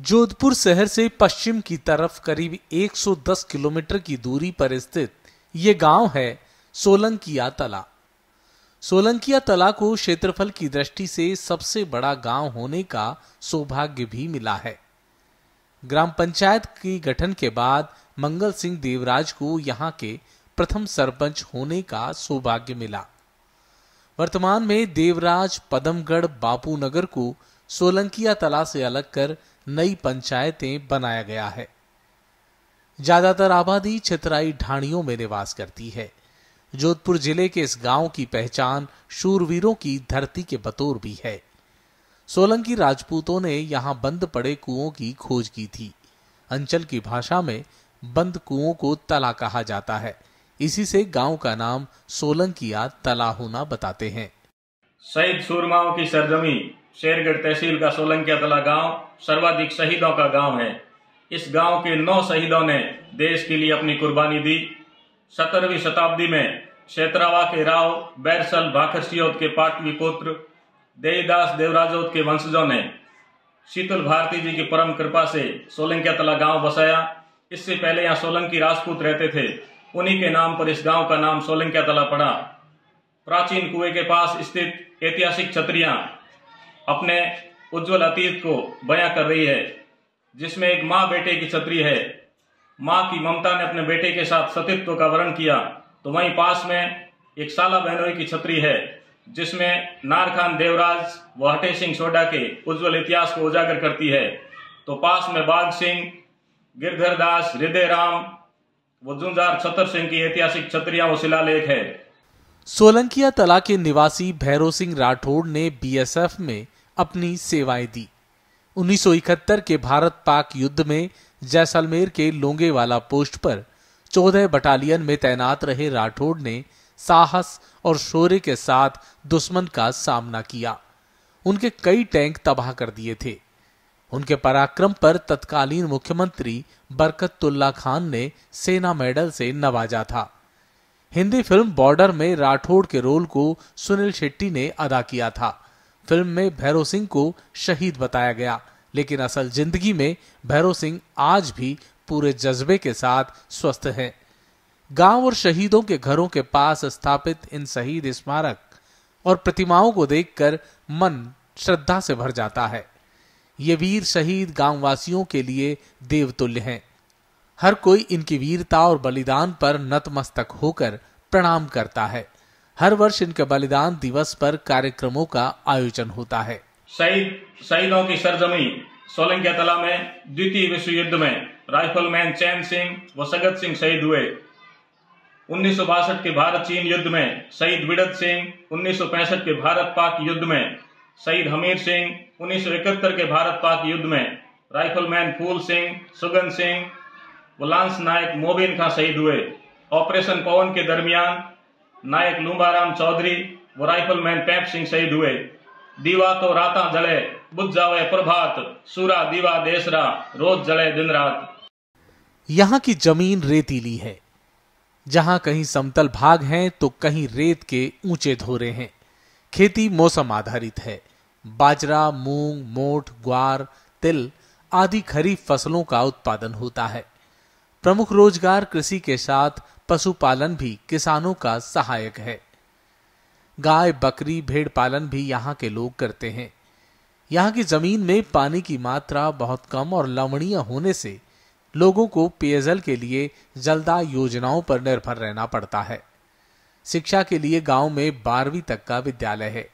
जोधपुर शहर से पश्चिम की तरफ करीब 110 किलोमीटर की दूरी पर स्थित ये गांव है सोलंकिया तला। सोलंकिया तला को क्षेत्रफल की दृष्टि से सबसे बड़ा गांव होने का सौभाग्य भी मिला है। ग्राम पंचायत के गठन के बाद मंगल सिंह देवराज को यहां के प्रथम सरपंच होने का सौभाग्य मिला। वर्तमान में देवराज पदमगढ़ बापू नगर को सोलंकिया तला से अलग कर नई पंचायतें बनाया गया है। ज्यादातर आबादी छतराई ढाणियों में निवास करती है। जोधपुर जिले के इस गांव की पहचान शूरवीरों की धरती के बतौर भी है। सोलंकी राजपूतों ने यहां बंद पड़े कुओं की खोज की थी। अंचल की भाषा में बंद कुओं को तला कहा जाता है। इसी से गांव का नाम सोलंकिया तला होना बताते हैं। शहीद सूरमाओं की सरजमी शेरगढ़ तहसील का सोलंकिया तला गांव सर्वाधिक शहीदों का गांव है। इस गांव के 9 शहीदों ने देश के लिए अपनी कुर्बानी दी। 17वीं शताब्दी में क्षेत्रावा के राव बैरसल भाखरसियोत के पाटवी पुत्र देईदास देवराजोत के वंशजों ने शीतल भारती जी की परम कृपा से सोलंकिया तला गांव बसाया। इससे पहले यहाँ सोलंकी राजपूत रहते थे। उन्हीं के नाम पर इस गांव का नाम सोलंकिया तला पड़ा। प्राचीन कुएं के पास स्थित ऐतिहासिक छतरियां अपने उज्जवल अतीत को बयां कर रही है, जिसमें एक माँ बेटे की छतरी है। माँ की ममता ने अपने बेटे के साथ सतीत्व का वर्ण किया, तो वहीं पास में एक साला बहनोई की छतरी है, जिसमें नारखान देवराज व हटे सिंह सोडा के उज्जवल इतिहास को उजागर करती है। तो पास में बाघ सिंह, गिरधर दास, हृदय राम व जुंजार छतर सिंह की ऐतिहासिक छतरियां व शिलालेख है। सोलंकिया तला के निवासी भैरव सिंह राठौड़ ने बीएसएफ में अपनी सेवाएं दी। 1971 के भारत पाक युद्ध में जैसलमेर के लोंगेवाला पोस्ट पर 14 बटालियन में तैनात रहे राठौड़ ने साहस और शौर्य के साथ दुश्मन का सामना किया। उनके कई टैंक तबाह कर दिए थे। उनके पराक्रम पर तत्कालीन मुख्यमंत्री बरकतुल्ला खान ने सेना मेडल से नवाजा था। हिंदी फिल्म बॉर्डर में राठौड़ के रोल को सुनील शेट्टी ने अदा किया था। फिल्म में भैरव सिंह को शहीद बताया गया, लेकिन असल जिंदगी में भैरव सिंह आज भी पूरे जज्बे के साथ स्वस्थ हैं। गांव और शहीदों के घरों के पास स्थापित इन शहीद स्मारक और प्रतिमाओं को देखकर मन श्रद्धा से भर जाता है। ये वीर शहीद गांव वासियों के लिए देवतुल्य हैं। हर कोई इनकी वीरता और बलिदान पर नतमस्तक होकर प्रणाम करता है। हर वर्ष इनके बलिदान दिवस पर कार्यक्रमों का आयोजन होता है। शहीदों की सरजमी सोलंकिया तला में द्वितीय विश्व युद्ध में राइफलमैन चैन सिंह व सगत सिंह शहीद हुए। 1962 के भारत चीन युद्ध में शहीद विडत सिंह, 1965 के भारत पाक युद्ध में शहीद हमीर सिंह, 1971 के भारत पाक युद्ध में राइफलमैन फूल सिंह, सुगन सिंह व लांस नायक मोबिन खां शहीद हुए। ऑपरेशन पवन के दरमियान नायक लुम्बाराम चौधरी व राइफलमैन पैप सिंह शहीद हुए। दीवा तो राता जले बुझ जावे प्रभात, सूरा दीवा देसरा रोज जले दिन रात। यहाँ की जमीन रेतीली है। जहां कहीं समतल भाग हैं तो कहीं रेत के ऊंचे धोरे हैं। खेती मौसम आधारित है। बाजरा, मूंग, मोठ, ग्वार, तिल आदि खरीफ फसलों का उत्पादन होता है। प्रमुख रोजगार कृषि के साथ पशुपालन भी किसानों का सहायक है। गाय, बकरी, भेड़ पालन भी यहाँ के लोग करते हैं। यहाँ की जमीन में पानी की मात्रा बहुत कम और लवणीय होने से लोगों को पेयजल के लिए जलदाय योजनाओं पर निर्भर रहना पड़ता है। शिक्षा के लिए गांव में 12वीं तक का विद्यालय है।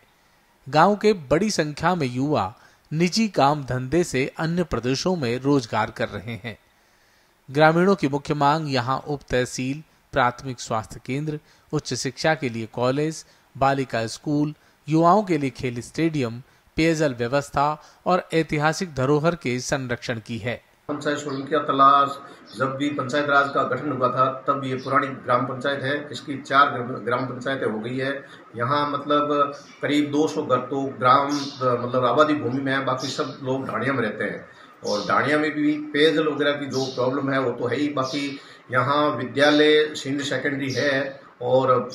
गांव के बड़ी संख्या में युवा निजी काम धंधे से अन्य प्रदेशों में रोजगार कर रहे हैं। ग्रामीणों की मुख्य मांग यहाँ उप तहसील, प्राथमिक स्वास्थ्य केंद्र, उच्च शिक्षा के लिए कॉलेज, बालिका स्कूल, युवाओं के लिए खेल स्टेडियम, पेयजल व्यवस्था और ऐतिहासिक धरोहर के संरक्षण की है। पंचायत सोलंकिया तला जब भी पंचायत राज का गठन हुआ था तब ये पुरानी ग्राम पंचायत है। इसकी 4 ग्राम पंचायतें हो गई है। यहाँ मतलब करीब 200 घर तो ग्राम मतलब आबादी भूमि में है, बाकी सब लोग ढाणिया में रहते हैं। और ढाणिया में भी पेयजल वगैरह की जो प्रॉब्लम है वो तो है ही। बाकी यहाँ विद्यालय सीनियर सेकेंडरी है और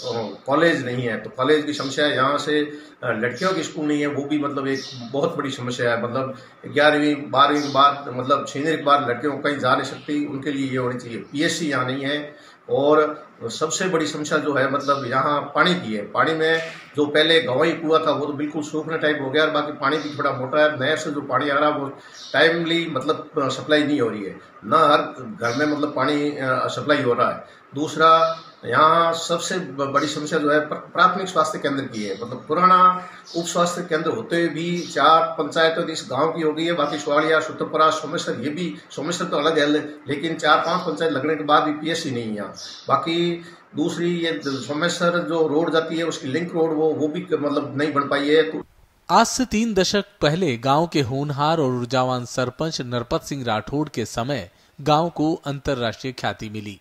कॉलेज नहीं है, तो कॉलेज की समस्या है। यहाँ से लड़कियों की स्कूल नहीं है, वो भी मतलब एक बहुत बड़ी समस्या है। मतलब 11वीं 12वीं के बाद मतलब सीनियर के बाद लड़कियों को कहीं जा नहीं सकती, उनके लिए ये होनी चाहिए। पीएससी यहाँ नहीं है। और सबसे बड़ी समस्या जो है मतलब यहाँ पानी की है। पानी में जो पहले गवाई कुआं था वो तो बिल्कुल सूखने टाइप हो गया, और बाकी पानी भी थोड़ा मोटा है। नहर से जो पानी आ रहा है वो टाइमली मतलब सप्लाई नहीं हो रही है, ना हर घर में मतलब पानी सप्लाई हो रहा है। दूसरा, यहाँ सबसे बड़ी समस्या जो है प्राथमिक स्वास्थ्य केंद्र की है। मतलब पुराना उप स्वास्थ्य केंद्र होते हुए भी 4 पंचायतें इस गांव की हो गई है। बाकी स्वाड़िया, सुतरपुरा, सोमेश्वर, ये भी सोमेश्वर तो अलग है, लेकिन 4-5 पंचायत लगने के बाद भी पीएससी नहीं है यहाँ। बाकी दूसरी ये सोमेश्वर जो रोड जाती है उसकी लिंक रोड वो भी मतलब नहीं बन पाई है। तो आज से 3 दशक पहले गांव के होनहार और ऊर्जावान सरपंच नरपत सिंह राठौड़ के समय गांव को अंतर्राष्ट्रीय ख्याति मिली।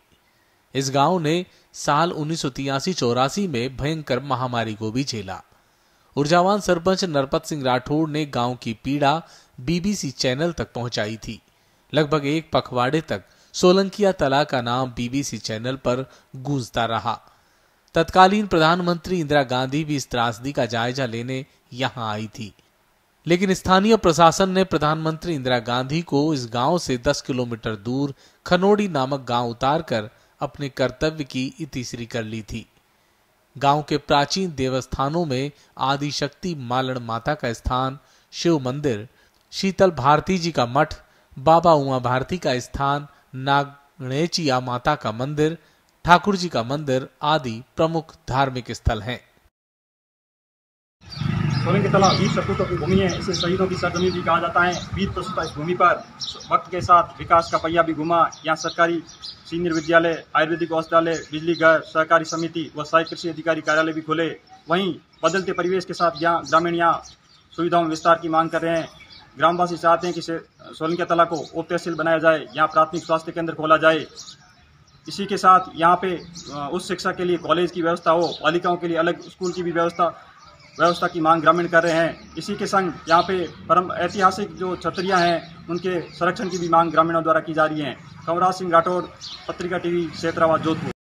इस गांव ने साल 1983-84 में भयंकर महामारी को भी झेला। ऊर्जावान सरपंच नरपत सिंह राठौड़ ने गांव की पीड़ा बीबीसी चैनल तक पहुंचाई थी। लगभग एक पखवाड़े तक सोलंकिया तला का नाम बीबीसी चैनल पर गूंजता रहा। तत्कालीन प्रधानमंत्री इंदिरा गांधी भी इस त्रासदी का जायजा लेने यहां आई थी, लेकिन स्थानीय प्रशासन ने प्रधानमंत्री इंदिरा गांधी को इस गांव से 10 किलोमीटर दूर खनोड़ी नामक गांव उतारकर अपने कर्तव्य की इतिश्री कर ली थी। गांव के प्राचीन देवस्थानों में आदिशक्ति मालण माता का स्थान, शिव मंदिर, शीतल भारती जी का मठ, बाबा उमा भारती का स्थान, नागणेचिया माता का मंदिर, ठाकुर जी का मंदिर आदि प्रमुख धार्मिक स्थल हैं। सोलंकी तला वीर सपूतों की भूमि है। इसे शहीदों की सरजमी भी कहा जाता है। वीर प्रसूता इस भूमि पर वक्त के साथ विकास का पहिया भी घुमा। यहाँ सरकारी सीनियर विद्यालय, आयुर्वेदिक औषधालय, बिजली घर, सहकारी समिति व सहायक कृषि अधिकारी कार्यालय भी खुले। वहीं बदलते परिवेश के साथ यहाँ ग्रामीण यहाँ सुविधाओं में विस्तार की मांग कर रहे हैं। ग्रामवासी चाहते हैं कि सोलंकी तला को उप तहसील बनाया जाए, यहाँ प्राथमिक स्वास्थ्य केंद्र खोला जाए। इसी के साथ यहाँ पे उच्च शिक्षा के लिए कॉलेज की व्यवस्था हो, बालिकाओं के लिए अलग स्कूल की भी व्यवस्था की मांग ग्रामीण कर रहे हैं। इसी के संग यहाँ पे परम ऐतिहासिक जो छतरियाँ हैं उनके संरक्षण की भी मांग ग्रामीणों द्वारा की जा रही है। कंवरराज सिंह राठौड़, पत्रिका टीवी, क्षेत्रावाद, जोधपुर।